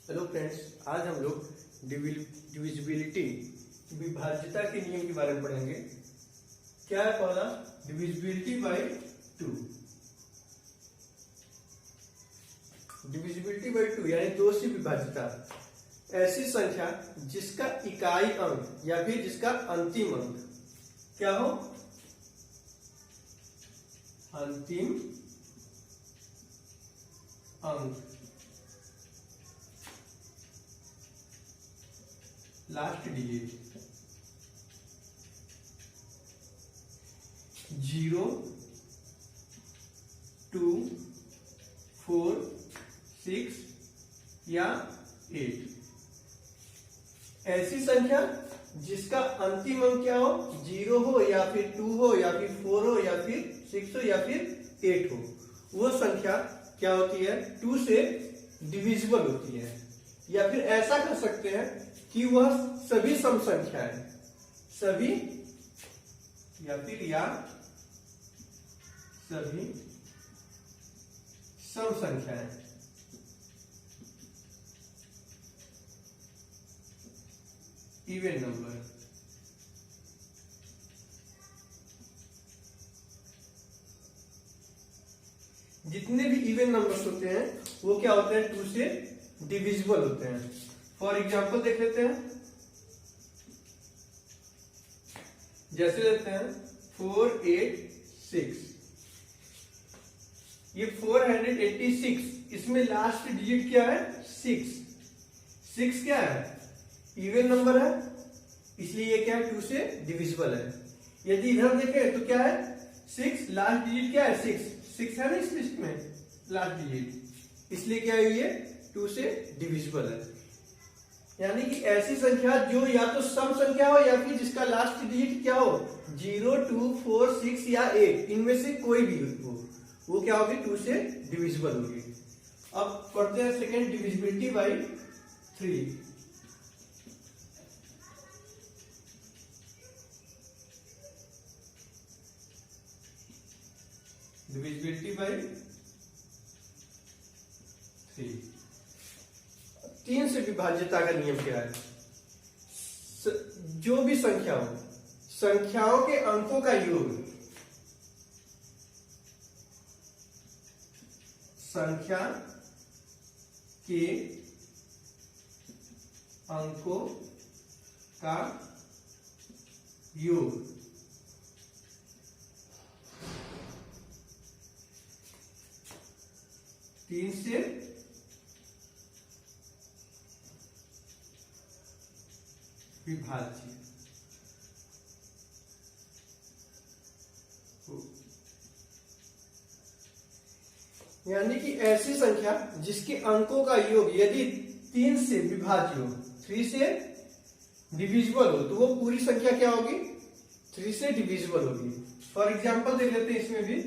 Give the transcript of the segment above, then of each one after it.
Hello friends, आज हम लोग डिविजिबिलिटी विभाज्यता के नियम के बारे में पढ़ेंगे। क्या है पहला? Divisibility by two. Divisibility by two यानी दो से विभाज्यता, ऐसी संख्या जिसका इकाई अंक या फिर जिसका अंतिम अंक क्या हो? अंतिम अंक, लास्ट डिजिट 0, 2, 4, 6 या 8। ऐसी संख्या जिसका अंतिम अंक क्या हो? 0 हो या फिर 2 हो या फिर 4 हो या फिर 6 हो या फिर 8 हो, वो संख्या क्या होती है? 2 से डिविजिबल होती है। या फिर ऐसा कर सकते हैं कि वह सभी सम संख्याएं, सभी या फिर सभी सम संख्याएं इवन नंबर। जितने भी इवन नंबर्स होते हैं वो क्या होते हैं? 2 से डिविजिबल होते हैं। फॉर एग्जाम्पल देख लेते हैं, जैसे लेते हैं 486। ये 486, इसमें लास्ट डिजिट क्या है? 6। 6 क्या है? इवन नंबर है, इसलिए ये क्या है? 2 से डिविजिबल है। यदि इधर देखें तो क्या है? 6, लास्ट डिजिट क्या है? 6 है ना इस लिस्ट में लास्ट डिजिट, इसलिए क्या है? ये 2 से डिविजिबल है। यानी कि ऐसी संख्या जो या तो सम संख्या हो या फिर जिसका लास्ट डिजिट क्या हो? 0, 2, 4, 6 या 8, इनमें से कोई भी हो, वो क्या होगी? 2 से डिविजिबल होगी। अब पढ़ते हैं second, divisibility bye 3। Divisibility bye 3। 3 से विभाज्यता का नियम क्या है? जो भी संख्या हो, संख्याओं के अंकों का योग, संख्या के अंकों का योग 3 से विभाज्य हो। यानी कि ऐसी संख्या जिसके अंकों का योग यदि 3 से विभाज्य हो, 3 से डिविजिबल हो, तो वो पूरी संख्या क्या होगी? 3 से डिविजिबल होगी। फॉर एग्जाम्पल देख लेते हैं इसमें भी,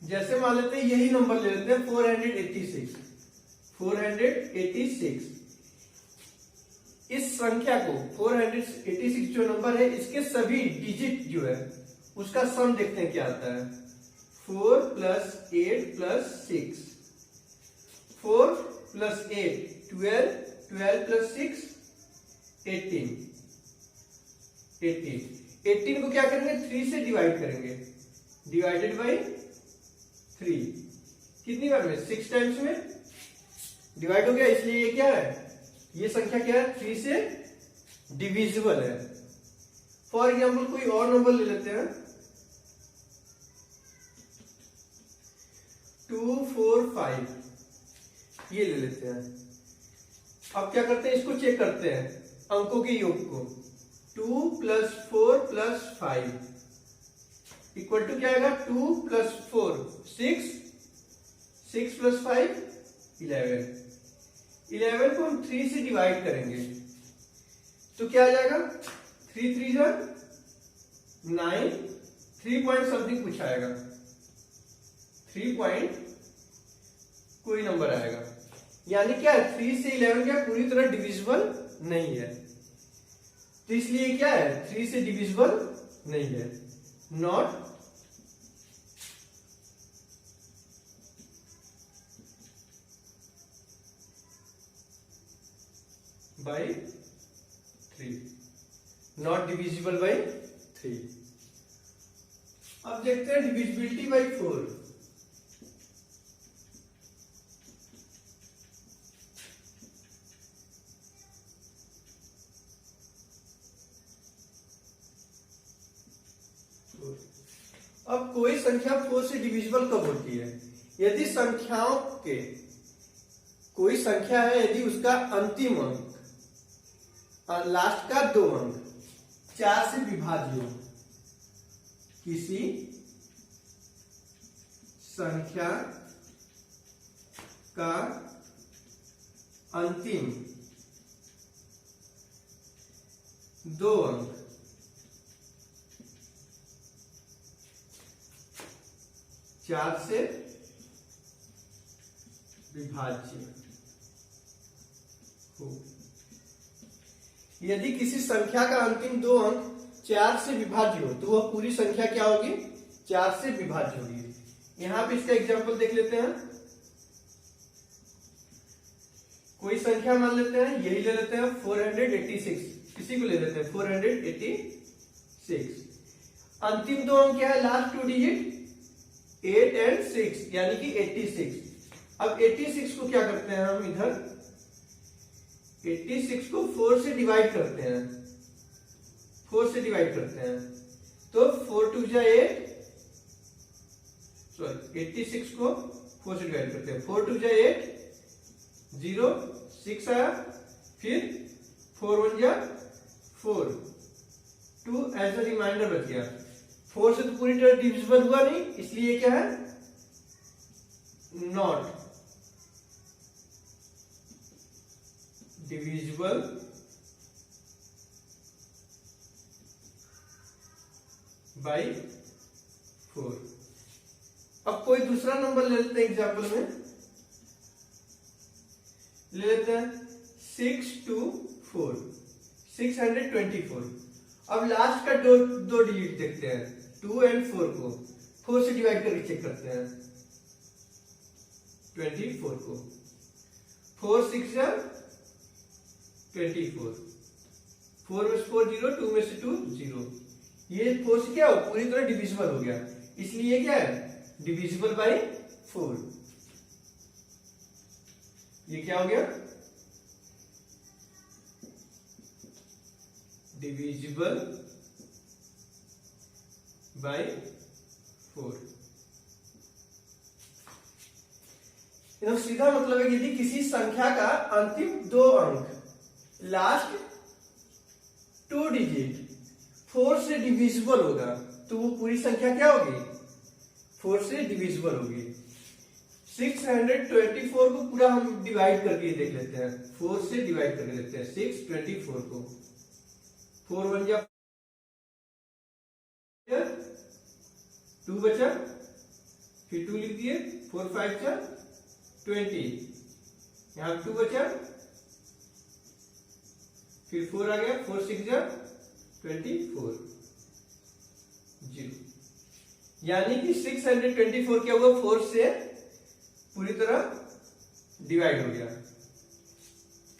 जैसे मान लेते हैं यही नंबर ले लेते हैं 486। 486 इस संख्या को 486 जो नंबर है, इसके सभी डिजिट जो है उसका सम देखते हैं क्या आता है। 4 + 8 + 6, 4 + 8 12, 12 + 6 18। 18 को क्या करेंगे? 3 से डिवाइड करेंगे, डिवाइडेड बाय 3। कितनी बार में? 6 टाइम्स में डिवाइड हो गया, इसलिए ये क्या है? ये संख्या क्या है? 3 से डिविजिबल है। फॉर एग्जाम्पल कोई और नंबर ले लेते हैं, 245, ये ले लेते हैं। अब क्या करते हैं? इसको चेक करते हैं अंकों के योग को। 2 + 4 + 5 इक्वल टू क्या आएगा? 2 + 4 6, 6 + 5 11। 11 को हम 3 से डिवाइड करेंगे तो क्या आ जाएगा? 3 3 9, 3 पॉइंट समथिंग कुछ आएगा, 3 पॉइंट कोई नंबर आएगा। यानी क्या है? 3 से 11 क्या पूरी तरह डिविजिबल नहीं है, तो इसलिए क्या है? 3 से डिविजिबल नहीं है, not by 3, not divisible by 3। अब देखते हैं डिविजिबिलिटी बाई 4। अब कोई संख्या 4 से डिविजिबल कब होती है? यदि संख्याओं के कोई संख्या है, यदि उसका अंतिम अंक लास्ट का 2 अंक 4 से विभाज्य हो। किसी संख्या का अंतिम 2 अंक 4 से विभाज्य हो। यदि किसी संख्या का अंतिम 2 अंक 4 से विभाज्य हो तो वह पूरी संख्या क्या होगी? 4 से विभाज्य होगी। यहां पे इसका एग्जांपल देख लेते हैं। कोई संख्या मान लेते हैं, यही ले लेते हैं 486, इसी को ले लेते हैं 486। अंतिम 2 अंक क्या है? लास्ट 2 डिजिट 8 और 6, यानी कि 86। अब 86 को क्या करते हैं हम? इधर 86 को 4 से डिवाइड करते हैं, 4 से डिवाइड करते हैं तो 4 2 जा 8, सॉरी 86 को 4 से डिवाइड करते हैं, 4 2 जा 8, 0 6 आया, फिर 4 1 जा 4, 2 एज अ रिमाइंडर बच गया। 4 से तो पूरी तरह डिविजिबल हुआ नहीं, इसलिए क्या है? Not divisible by 4। अब कोई दूसरा नंबर ले लेते हैं, एग्जाम्पल में ले लेते हैं 6 2 4, 624। अब लास्ट का दो डिजिट देखते हैं, 2 और 4 को 4 से डिवाइड करके चेक करते हैं। 24 को 4 6 जा 24, 4 में से 4 0, 2 में से 2 0। ये 4 से क्या हो? पूरी तरह डिविजिबल हो गया, इसलिए क्या है? Divisible by 4। ये क्या हो गया? Divisible by 4। सीधा मतलब है कि यदि किसी संख्या का अंतिम 2 अंक लास्ट 2 डिजिट 4 से डिविजिबल होगा तो वो पूरी संख्या क्या होगी? 4 से डिविजिबल होगी। 624 को पूरा हम डिवाइड करके देख लेते हैं, 4 से डिवाइड करके देखते हैं 624 को। 4 1 जा 2 बचा, फिर 2 लिख दिए, 4 5 जा 20, यहां 2 बचा, फिर 4 आ गया, 4 6 जा 24, 0। यानी कि 624 क्या हुआ? 4 से पूरी तरह डिवाइड हो गया।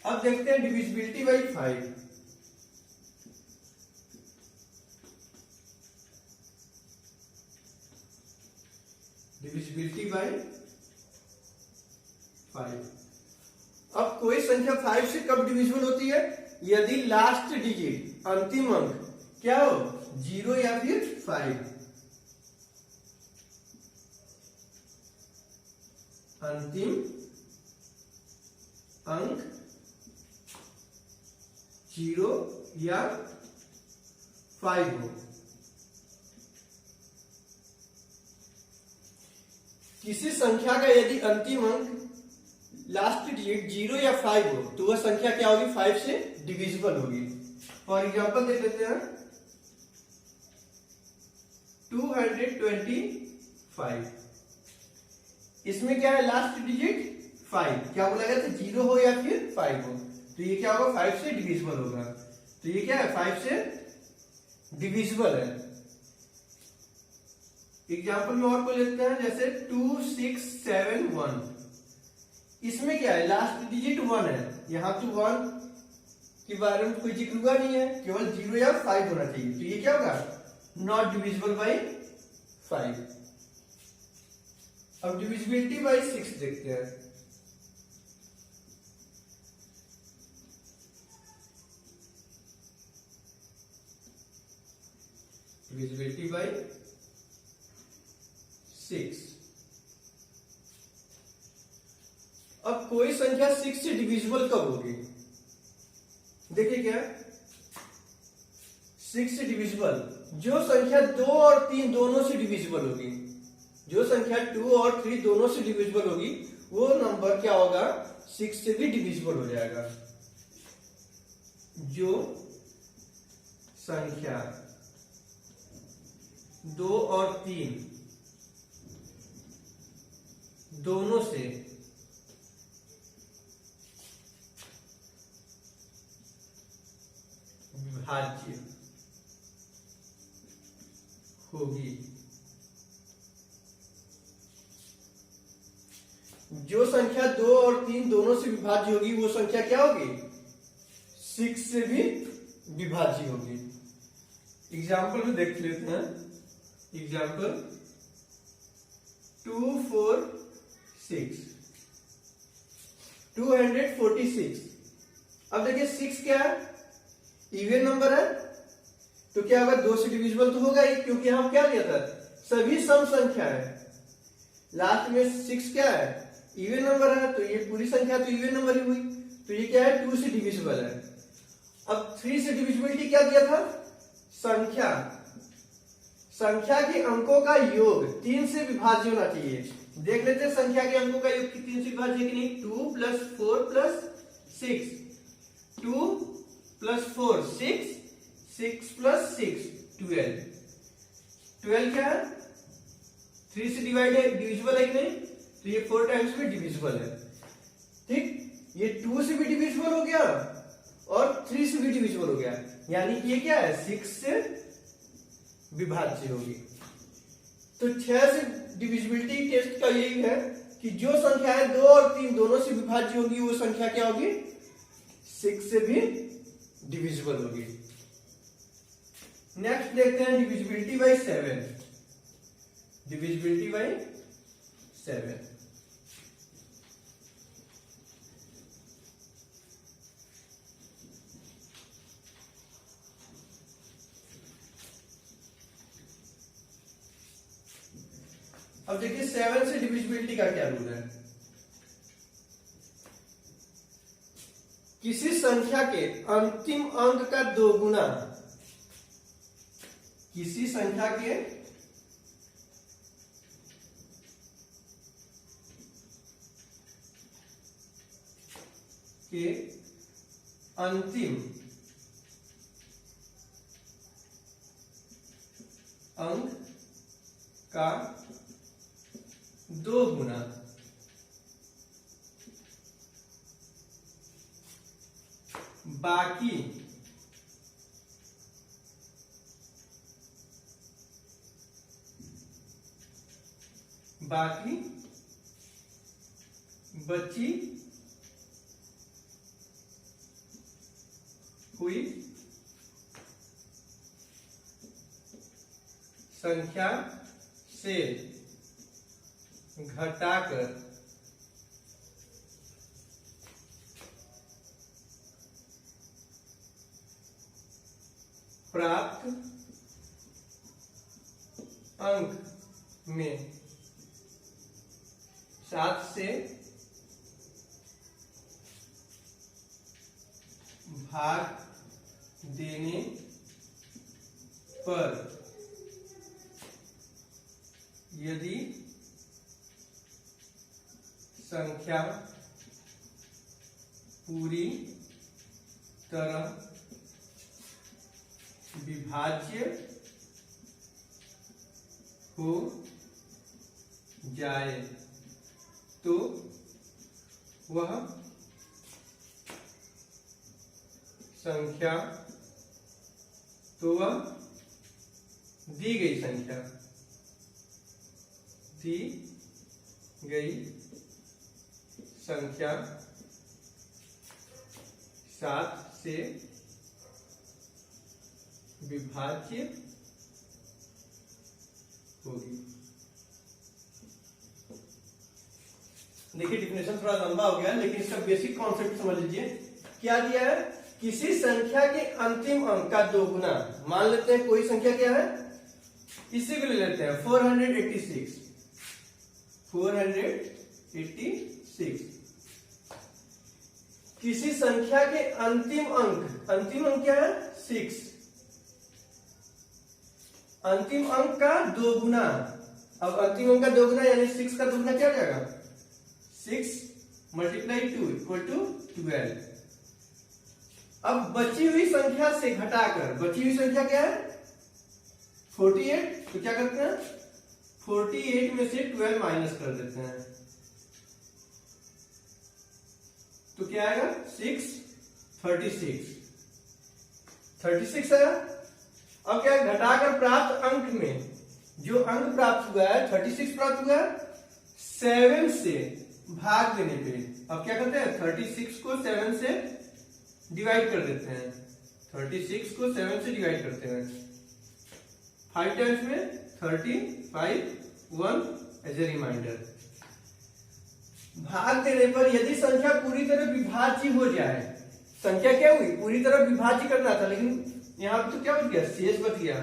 अब देखते हैं डिविजिबिलिटी बाई 5। Divisibility by 5। अब कोई संख्या 5 से कब डिविजिबल होती है? यदि लास्ट डिजिट अंतिम अंक क्या हो? 0 या फिर 5। अंतिम अंक 0 या 5 हो। किसी संख्या का यदि अंतिम अंक लास्ट डिजिट 0 या 5 हो तो वह संख्या क्या होगी? 5 से डिविजिबल होगी। फॉर एग्जांपल देख लेते हैं 225। इसमें क्या है? Last digit 5। क्या बोला गया था? 0 हो या फिर 5 हो, तो ये क्या होगा? 5 से डिविजिबल होगा। तो ये क्या है? 5 से डिविजिबल है। एग्जाम्पल में और को लेते हैं, जैसे 2671। इसमें क्या है? लास्ट डिजिट 1 है, यहां तो 1 के बारे में कोई जिक्र हुआ नहीं है, केवल 0 या 5 होना चाहिए। तो ये क्या होगा, नॉट डिविजिबल बाई 5। अब डिविजिबिलिटी बाई 6 देखते हैं। Divisibility by 6। अब कोई संख्या 6 से डिविजिबल कब होगी, देखिए क्या 6 से डिविजिबल, जो संख्या 2 और 3 दोनों से डिविजिबल होगी, जो संख्या 2 और 3 दोनों से डिविजिबल होगी, वो नंबर क्या होगा, 6 से भी डिविजिबल हो जाएगा। जो संख्या 2 और 3 दोनों से विभाज्य होगी, जो संख्या 2 और 3 दोनों से विभाज्य होगी, वो संख्या क्या होगी, 6 से भी विभाज्य होगी। एग्जाम्पल में देख लेते हैं। एग्जाम्पल 2 4 6 246। अब देखिए 6 क्या है, इवन नंबर है, तो क्या होगा, 2 से डिविजिबल तो होगा ही, क्योंकि हम क्या लिया था, सभी सम संख्या है। लास्ट में 6 क्या है, इवन नंबर है, तो ये पूरी संख्या तो इवन नंबर ही हुई, तो ये क्या है, 2 से डिविजिबल है। अब 3 से डिविजिबिलिटी क्या दिया था, संख्या के अंकों का योग 3 से विभाज्य होना चाहिए। देख लेते हैं संख्या के अंकों का योग 3 से विभाज्य कि नहीं। 2 + 4 + 6, 2 + 4 6, 6 + 6 12। 12 क्या है, 3 से डिविजिबल है कि नहीं, तो ये 4 टाइम्स में डिविजिबल है। ठीक, ये 2 से भी डिविजिबल हो गया और 3 से भी डिविजिबल हो गया, यानी कि ये क्या है, 6 से विभाज्य होगी। तो 6 से डिविजिबिलिटी टेस्ट का यही है कि जो संख्या है 2 और 3 दोनों से विभाज्य होगी, वो संख्या क्या होगी, 6 से भी डिविजिबल होगी। नेक्स्ट देखते हैं डिविजिबिलिटी बाई 7। Divisibility by 7। अब देखिए 7 से डिविजिबिलिटी का क्या रूल है। किसी संख्या के अंतिम अंक का 2 गुना, किसी संख्या के अंतिम अंक का 2 गुना बाकी बची हुई संख्या से घटाकर प्राप्त अंक में 7 से भाग देने पर यदि संख्या पूरी तरह विभाज्य हो जाए तो वह संख्या, तो वह दी गई संख्या 7 से विभाज्य होगी। देखिए डिफिनेशन थोड़ा लंबा हो गया, लेकिन इसका बेसिक कॉन्सेप्ट समझ लीजिए। क्या दिया है? किसी संख्या के अंतिम अंक का दोगुना। मान लेते हैं कोई संख्या क्या है, इसी को ले लेते हैं 486। 486 किसी संख्या के अंतिम अंक क्या है? 6। अंतिम अंक का दोगुना। अब अंतिम अंक का दोगुना यानी 6 का दोगुना क्या हो जाएगा? 6 मल्टीप्लाई 2 इक्वल टू 12। अब बची हुई संख्या से घटाकर, बची हुई संख्या क्या है? 48। तो क्या करते हैं? 48 में से 12 माइनस कर देते हैं, तो क्या आएगा? 6 36 आया। अब क्या है? घटाकर प्राप्त अंक में जो अंक प्राप्त हुआ है 36 प्राप्त हुआ है, 7 से भाग देने पे अब क्या करते हैं? 36 को 7 से डिवाइड कर देते हैं। 36 को 7 से डिवाइड करते हैं। 5 टाइम्स में 35 1 एज ए रिमाइंडर। भाग देने पर यदि संख्या पूरी तरह विभाज्य हो जाए, संख्या क्या हुई? पूरी तरह विभाज्य करना था, लेकिन यहां पे तो क्या बच गया? शेष बच गया।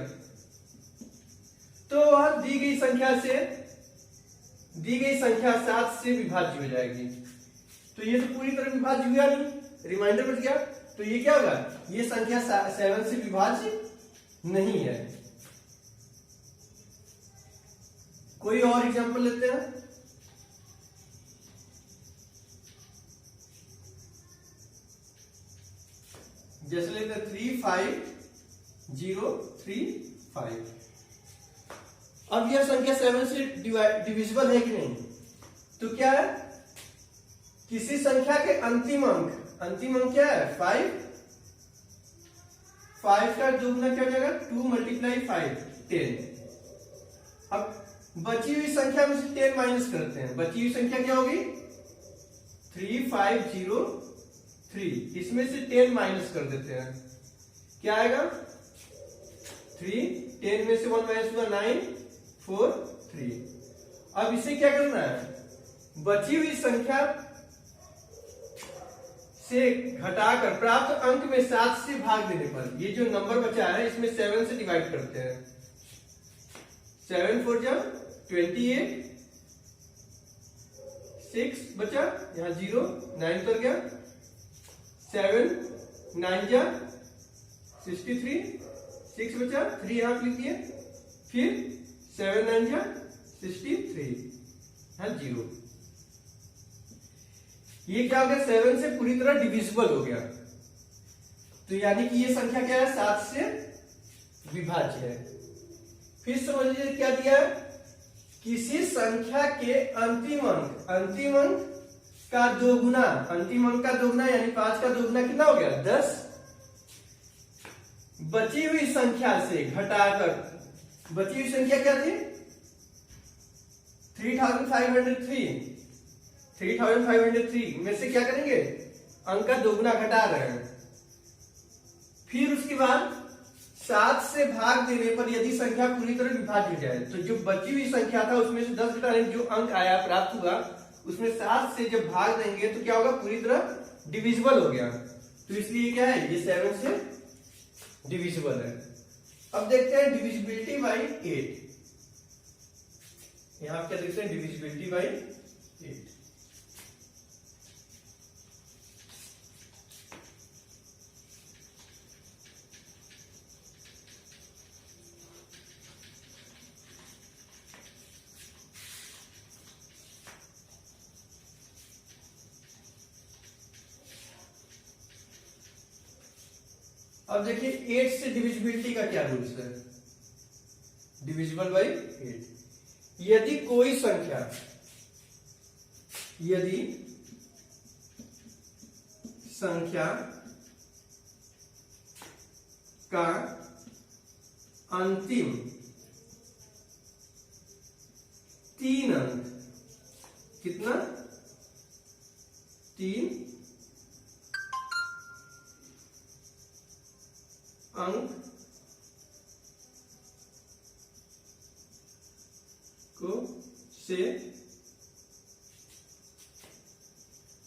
तो वह दी गई संख्या 7 से विभाज्य हो जाएगी। तो ये तो पूरी तरह विभाज्य हुआ नहीं, रिमाइंडर बच गया। तो ये क्या होगा? ये संख्या 7 से विभाज्य नहीं है। कोई और एग्जांपल लेते हैं। जैसे लेते हैं 35035। अब यह संख्या 7 से डिविजिबल है कि नहीं? तो क्या है? किसी संख्या के अंतिम अंक क्या है? 5 का दोगुना क्या हो जाएगा? 2 मल्टीप्लाई 5 10। अब बची हुई संख्या में से 10 माइनस करते हैं। बची हुई संख्या क्या होगी? 3503। इसमें से 10 माइनस कर देते हैं, क्या आएगा? 3 10 में से 1 माइनस हुआ 9 4 3। अब इसे क्या करना है? बची हुई संख्या से घटाकर प्राप्त अंक में 7 से भाग देने पर ये जो नंबर बचा है इसमें 7 से डिवाइड करते हैं। 7 4 जा 28, 6 बचा, यहां 0 9 उतर गया, 7 9 जा 63, 6 बचा, 3 यहां लिख दिए, फिर 7 9 जा 63, हाँ 0। ये क्या हो गया? 7 से पूरी तरह डिविजिबल हो गया। तो यानी कि ये संख्या क्या है? 7 से विभाज्य है। फिर समझिए क्या दिया है? किसी संख्या के अंतिम अंक का दोगुना, यानी 5 का दोगुना कितना हो गया? 10। बची हुई संख्या से घटाकर, बची हुई संख्या क्या थी? 3503 में से क्या करेंगे? अंक का दोगुना घटा रहे हैं। फिर उसके बाद 7 से भाग देने पर यदि संख्या पूरी तरह विभाज्य हो जाए, तो जो बची हुई संख्या था उसमें से 10 घटाने जो अंक आया प्राप्त हुआ उसमें 7 से जब भाग देंगे तो क्या होगा? पूरी तरह डिविजिबल हो गया। तो इसलिए क्या है? ये 7 से डिविजिबल है। अब देखते हैं डिविजिबिलिटी बाई 8। यहां क्या देखते हैं? Divisibility by 8। अब देखिए 8 से डिविजिबिलिटी का क्या रूल्स है? Divisible by 8। यदि कोई संख्या का अंतिम 3 अंक कितना? 3 से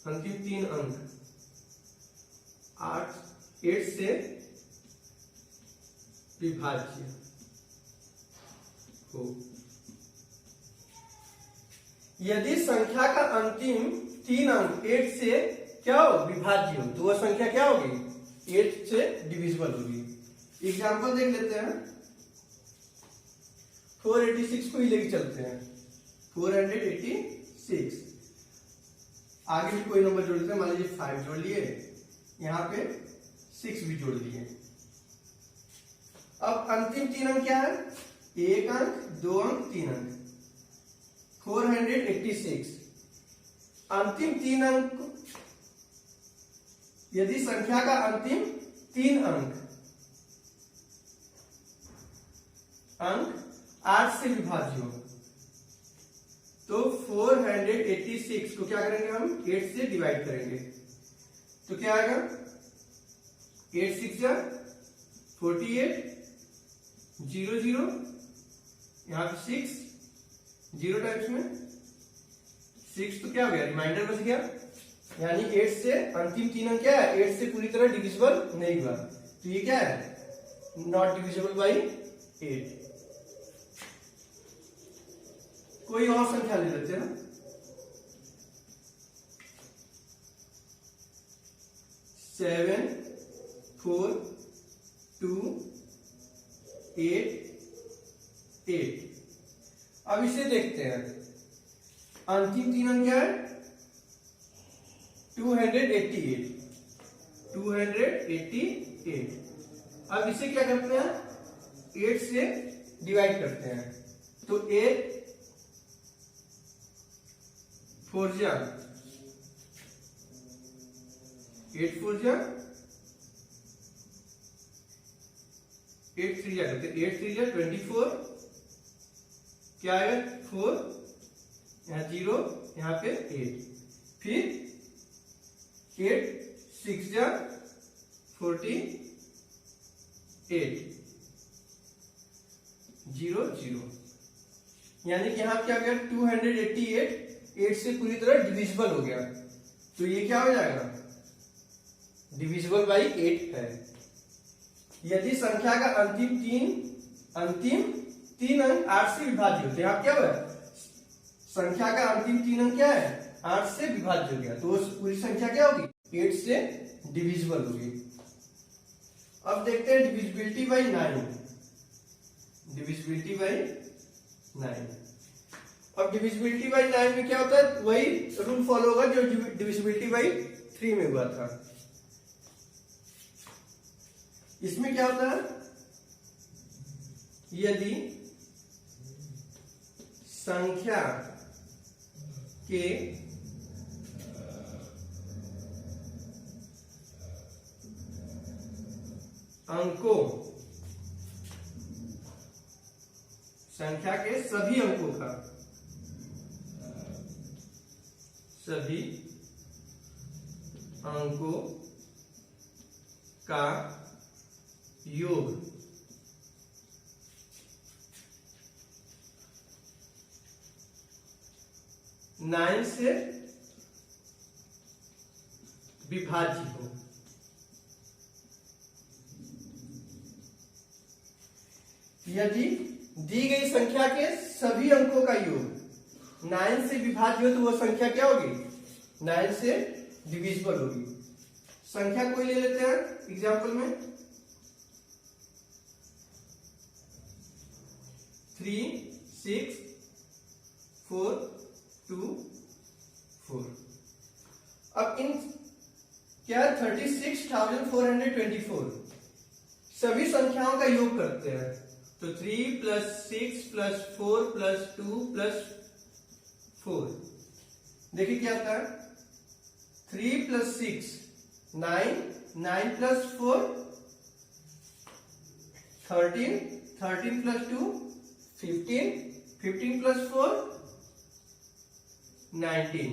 अंतिम 3 अंक 8 से विभाज्य हो। यदि संख्या का अंतिम 3 अंक 8 से क्या हो, विभाज्य हो, तो वह संख्या क्या होगी, 8 से डिविजिबल होगी। एग्जाम्पल देख लेते हैं। 486 को ही लेके चलते हैं। 486 आगे भी कोई नंबर जोड़ लेते हैं। मान लीजिए 5 जोड़ लिए, यहाँ पे 6 भी जोड़ लिए। अब अंतिम 3 अंक क्या है, 1 अंक 2 अंक 3 अंक 486। अंतिम 3 अंक, यदि संख्या का अंतिम 3 अंक 8 से विभाज्य हो, तो 486 को क्या करेंगे हम, 8 से डिवाइड करेंगे। तो क्या आएगा, 8 6 जा 48, 0 0, यहां पे 6 0 टाइम्स में 6, तो क्या हो गया, रिमाइंडर बच गया। यानी 8 से अंतिम 3 अंक क्या है, 8 से पूरी तरह डिविजिबल नहीं हुआ, तो ये क्या है, नॉट डिविजिबल बाई 8। कोई और संख्या ले लेते हैं। 7 4 2 8 8। अब इसे देखते हैं। अंतिम 3 अंक क्या है, 288 288। अब इसे क्या करते हैं, 8 से डिवाइड करते हैं। तो 8 4 जा 8 4 जा 8 3 जा करते, 8 3 जा 24, क्या है 4, यहाँ 0, यहाँ पे 8, फिर 8 6 जा 48 0 0। यानी कि यहाँ क्या गया, 288 8 से पूरी तरह डिविजिबल हो गया। तो ये क्या हो जाएगा, डिविजिबल बाई 8 है। यदि संख्या का अंतिम तीन अंक 8 से विभाज्य होते हैं, आप क्या हुआ, संख्या का अंतिम 3 अंक क्या है, 8 से विभाज्य हो गया, तो पूरी संख्या क्या होगी, 8 से डिविजिबल होगी। अब देखते हैं डिविजिबिलिटी बाई 9। Divisibility by 9। अब डिविजिबिलिटी बाई 9 में क्या होता है, वही रूल फॉलो होगा जो डिविजिबिलिटी बाई 3 में हुआ था। इसमें क्या होता है, यदि संख्या के अंकों, संख्या के सभी अंकों का, सभी अंकों का योग 9 से विभाज्य हो। यदि दी गई संख्या के सभी अंकों का योग 9 से विभाज्य हो, तो वह संख्या क्या होगी, 9 से डिविजिबल होगी। संख्या कोई ले लेते हैं एग्जाम्पल में, 3 6 4 2 4। अब इन क्या 36,424 सभी संख्याओं का योग करते हैं। तो 3 + 6 + 4 + 2 + 4, देखिए क्या आता है, 3 + 6 9, 9 + 4 13, 13 + 2 15, 15 + 4 19।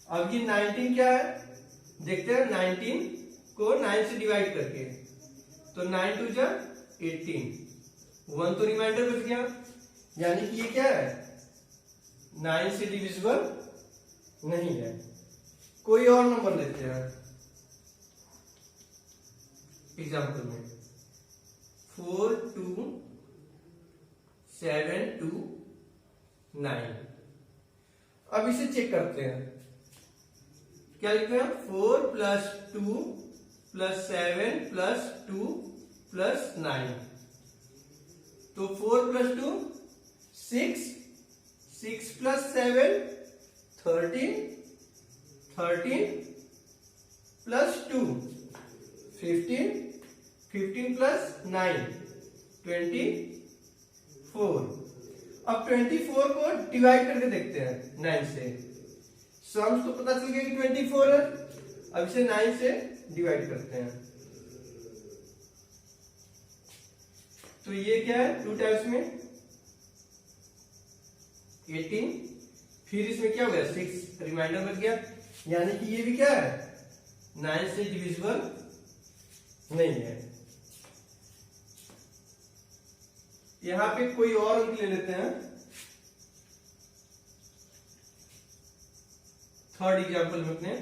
अब ये 19 क्या है, देखते हैं 19 को 9 से डिवाइड करके, तो 9 2 जा 18, 1 तो रिमाइंडर बच गया। यानी कि ये क्या है, 9 से डिविजिबल नहीं है। कोई और नंबर लेते हैं एग्जाम्पल में 4 2 7 2 9। अब इसे चेक करते हैं, क्या लिखते हैं 4 प्लस 2 प्लस 7 प्लस 2 प्लस 9। तो 4 प्लस 2 6, 6 प्लस 7 13, 13 प्लस 2 15, 15 प्लस 9 24। अब 24 को डिवाइड करके देखते हैं 9 से। सम्स तो पता चल गया कि 24 है। अब इसे 9 से डिवाइड करते हैं, तो ये क्या है 2 टाइम्स में 18, फिर इसमें क्या हो गया 6 रिमाइंडर बच गया, यानी कि ये भी क्या है 9 से डिविजिबल नहीं है। यहां पे कोई और अंक ले लेते हैं। थर्ड एग्जांपल में अपने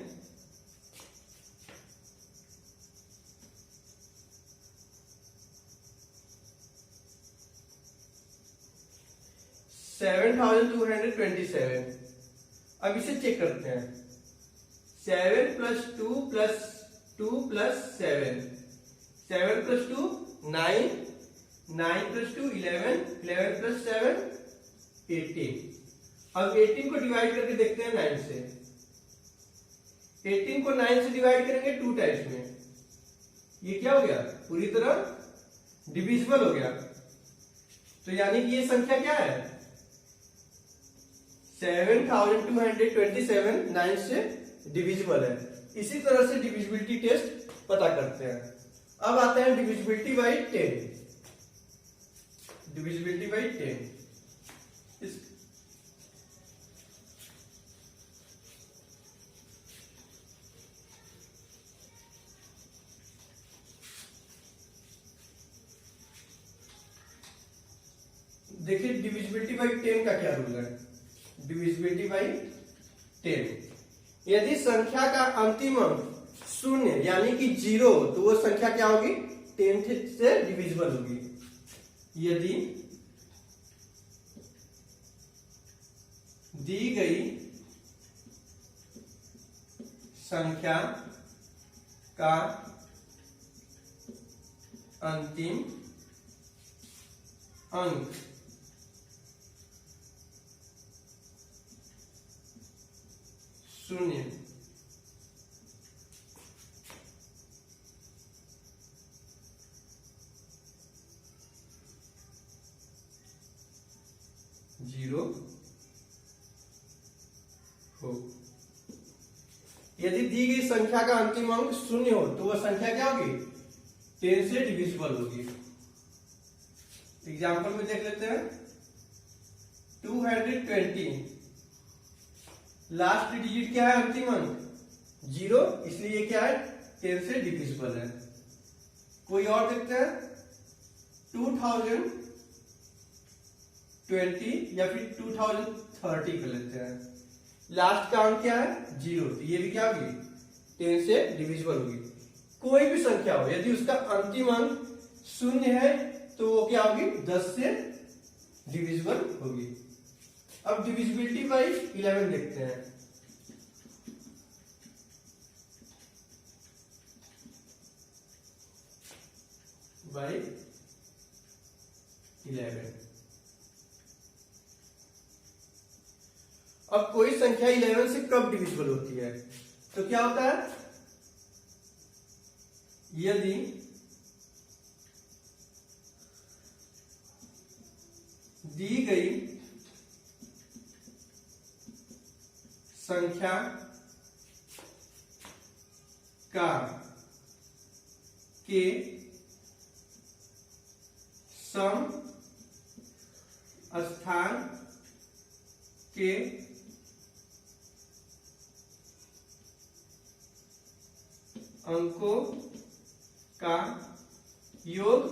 7227। अब इसे चेक करते हैं 7 plus 2 plus 2 plus 7, 7 plus 2 9, 9 plus 2 11, 11 plus 7 18। अब 18 को डिवाइड करके देखते हैं 9 से। 18 को 9 से डिवाइड करेंगे 2 टाइम्स में, ये क्या हो गया पूरी तरह डिविजिबल हो गया। तो यानी कि ये संख्या क्या है 7227 9 से डिविजिबल है। इसी तरह से डिविजिबिलिटी टेस्ट पता करते हैं। अब आते हैं डिविजिबिलिटी बाई 10। डिविजिबिलिटी बाई 10 देखिए डिविजिबिलिटी बाई 10 का क्या रूल है। डिविजिबिलिटी बाई 10, यदि संख्या का अंतिम अंक शून्य यानी कि 0 तो वो संख्या क्या होगी 10 से डिविजिबल होगी। यदि दी गई संख्या का अंतिम अंक शून्य जीरो हो, यदि दी गई संख्या का अंतिम अंक शून्य हो तो वह संख्या क्या होगी 10 से डिविजिबल होगी। एग्जाम्पल में देख लेते हैं 220, लास्ट डिजिट क्या है अंतिम अंक 0, इसलिए क्या है 10 से डिविजिबल है। कोई और देखते हैं 2020 या फिर 2030 कर लेते हैं। लास्ट का अंक क्या है 0, तो ये भी क्या होगी 10 से डिविजिबल होगी। कोई भी संख्या हो यदि उसका अंतिम अंक शून्य है तो वो क्या होगी 10 से डिविजिबल होगी। अब डिविजिबिलिटी बाई 11 देखते हैं। बाई 11, अब कोई संख्या 11 से कब डिविजिबल होती है तो क्या होता है यदि दी गई संख्या का के सम स्थान के अंकों का योग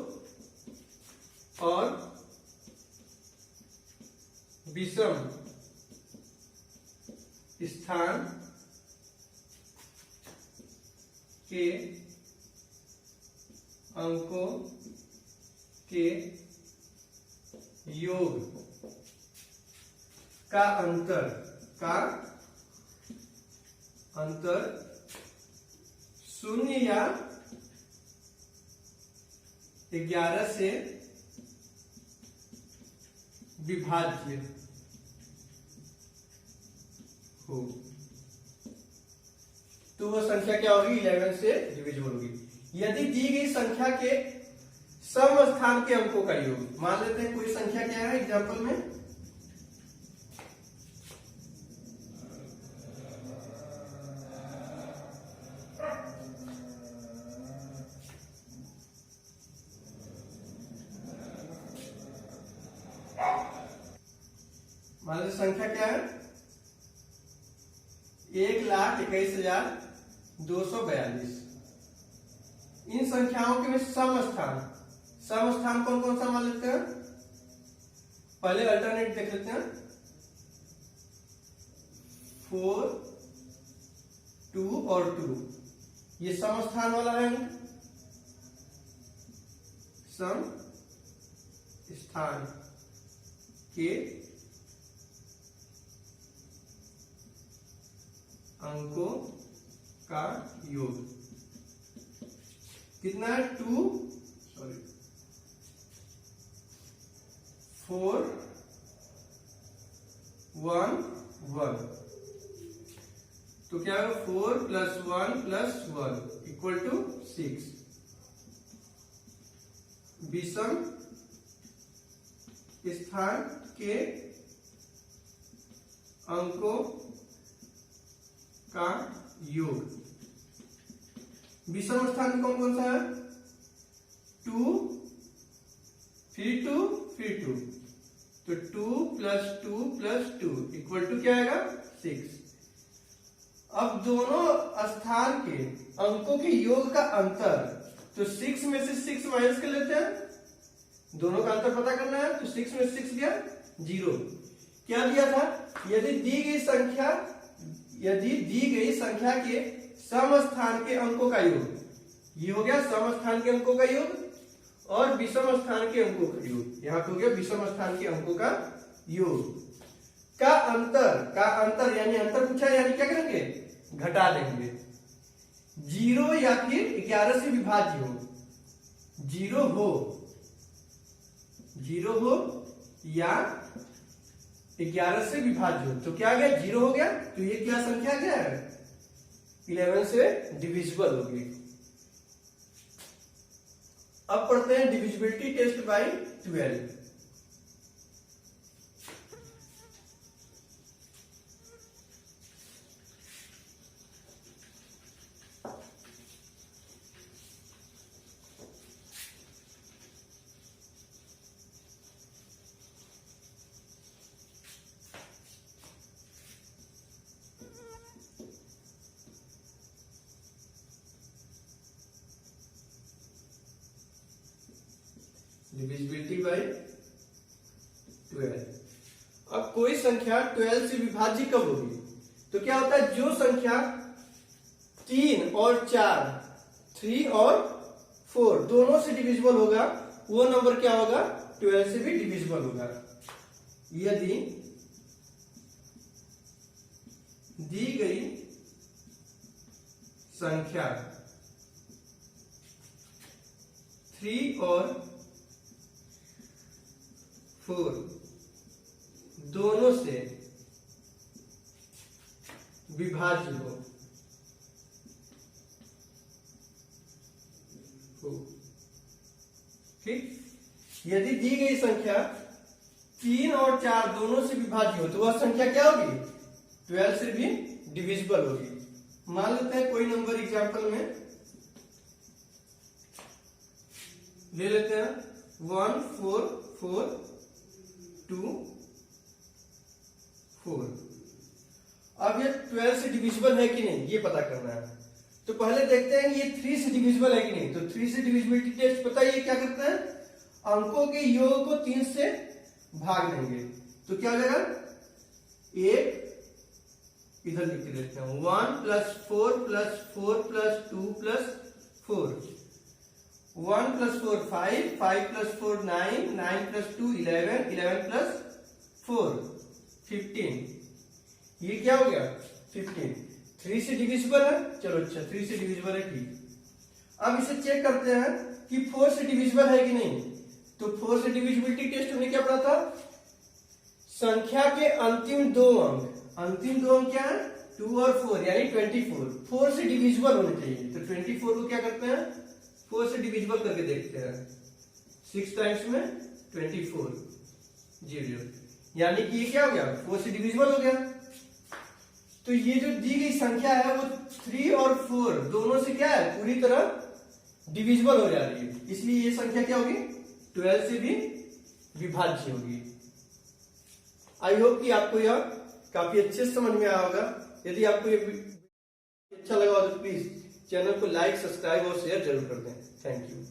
और विषम स्थान के अंकों के योग का अंतर 0 या 11 से विभाज्य हो तो वह संख्या क्या होगी? 11 से डिविजिबल होगी। यदि दी गई संख्या के सम स्थान के अंकों का योग, मान लेते हैं कोई संख्या क्या है एग्जांपल में, मान लीजिए संख्या क्या है 1,21,242। इन संख्याओं के में सम स्थान कौन कौन सा मान लेते हैं? पहले अल्टरनेट देख लेते हैं। 4, 2 और 2 ये सम स्थान वाला है। सम स्थान के अंकों का योग कितना है? 4 1 1 तो क्या होगा? 4 + 1 + 1 इक्वल टू 6। विषम स्थान के अंकों का योग, विषम स्थान कौन कौन सा है? 2 फिर 2 फिर 2 तो 2 + 2 + 2 इक्वल टू क्या आएगा? 6। अब दोनों स्थान के अंकों के योग का अंतर, तो 6 में से 6 माइनस कर लेते हैं, दोनों का अंतर पता करना है। तो 6 में 6 गया 0। क्या दिया था? यदि दी गई संख्या के सम स्थान के अंकों का योग, ये हो गया सम स्थान के अंकों का योग, और विषम स्थान के अंकों का योग, यहां पे हो गया विषम स्थान के अंकों का योग का अंतर यानी अंतर पूछा, यानी क्या करेंगे? घटा देंगे। 0 या फिर 11 से विभाज्य हो, 0 हो या 11 से विभाज्य हो, तो क्या आ गया? 0 हो गया। तो ये क्या संख्या क्या है? 11 से डिविजिबल होगी। अब पढ़ते हैं divisibility test by 12। Divisibility by 12। अब कोई संख्या 12 से विभाज्य कब होगी? तो क्या होता है? जो संख्या 3 और 4, 3 और 4 दोनों से डिविजिबल होगा, वो नंबर क्या होगा? 12 से भी डिविजिबल होगा। यदि दी गई संख्या 3 और 4 दोनों से विभाज्य हो, ठीक। यदि दी गई संख्या 3 और 4 दोनों से विभाज्य हो, तो वह संख्या क्या होगी? 12 से भी डिविजिबल होगी। मान लेते हैं कोई नंबर एग्जांपल में ले लेते हैं 1 4 4 2 4। अब ये 12 से डिविजिबल है कि नहीं, ये पता करना है। तो पहले देखते हैं ये 3 से डिविजिबल है कि नहीं। तो 3 से डिविजिबिलिटी टेस्ट पता है, ये क्या करते हैं? अंकों के योग को 3 से भाग देंगे, तो क्या हो जाएगा? 1 इधर लिख के देते हैं 1 + 4 + 4 + 2 + 4 1 + 4 5 5 + 4 9 9 + 2 11 11 + 4 15 ये क्या हो गया 15 3 से डिविजिबल है चलो अच्छा 3 से डिविजिबल है ठीक। अब इसे चेक करते हैं कि 4 से डिविजिबल है कि नहीं। तो 4 से डिविजिबिलिटी टेस्ट हमने क्या पढ़ा था संख्या के अंतिम दो अंक क्या है 2 और 4 यानी 24 4 से डिविजिबल होने चाहिए। तो 24 को क्या करते हैं 4 से डिविजिबल करके देखते हैं 6 टाइम्स में 24 0 यानी कि ये क्या हो गया 4 से डिविजिबल हो गया। तो ये जो दी गई संख्या है वो 3 और 4 दोनों से क्या है पूरी तरह डिविजिबल हो जा रही है, इसलिए ये संख्या क्या होगी 12 से भी विभाज्य होगी। आई होप कि आपको यह काफी अच्छे से समझ में आया होगा। यदि आपको ये अच्छा लगा तो प्लीज चैनल को लाइक सब्सक्राइब और शेयर जरूर कर दें। Thank you.